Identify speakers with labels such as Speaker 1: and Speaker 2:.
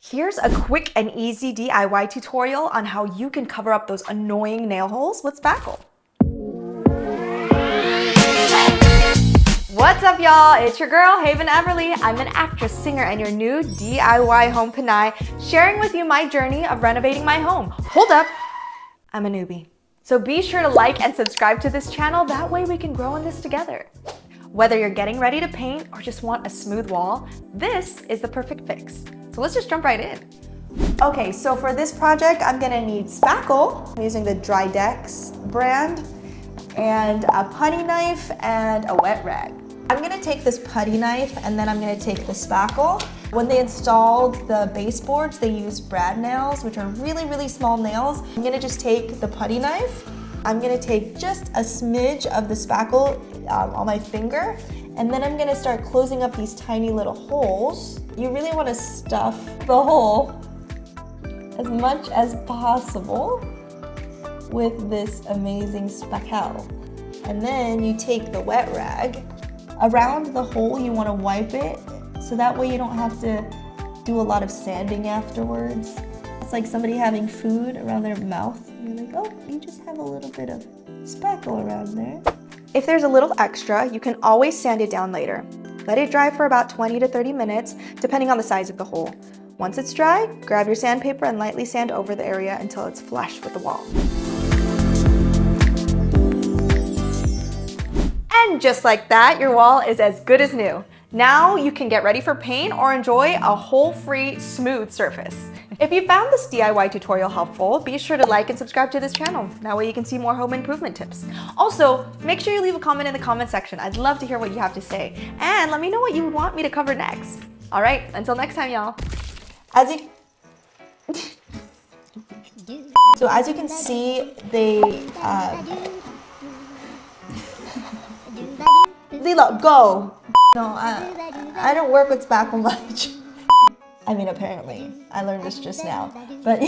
Speaker 1: Here's a quick and easy DIY tutorial on how you can cover up those annoying nail holes with Spackle. What's up, y'all? It's your girl, Haven Everly. I'm an actress, singer, and your new DIY home panai, sharing with you my journey of renovating my home. Hold up, I'm a newbie. So be sure to like and subscribe to this channel, that way we can grow in this together. Whether you're getting ready to paint or just want a smooth wall, this is the perfect fix. So let's just jump right in. Okay, so for this project, I'm gonna need Spackle. I'm using the Drydex brand, and a putty knife and a wet rag. I'm gonna take this putty knife and then I'm gonna take the Spackle. When they installed the baseboards, they used brad nails, which are really, really small nails. I'm gonna just take the putty knife. I'm gonna take just a smidge of the Spackle on my finger, and then I'm gonna start closing up these tiny little holes. You really wanna stuff the hole as much as possible with this amazing Spackle. And then you take the wet rag. Around the hole, you wanna wipe it, so that way you don't have to do a lot of sanding afterwards. It's like somebody having food around their mouth. You're like, oh, you just have a little bit of Spackle around there. If there's a little extra, you can always sand it down later. Let it dry for about 20 to 30 minutes, depending on the size of the hole. Once it's dry, grab your sandpaper and lightly sand over the area until it's flush with the wall. And just like that, your wall is as good as new. Now you can get ready for paint or enjoy a hole-free, smooth surface. If you found this DIY tutorial helpful, be sure to like and subscribe to this channel. That way you can see more home improvement tips. Also, make sure you leave a comment in the comment section. I'd love to hear what you have to say. And let me know what you would want me to cover next. All right, until next time, y'all. As you can see, Lilo, go! No, I don't work with Spackle much. I mean, apparently. I learned this just now. But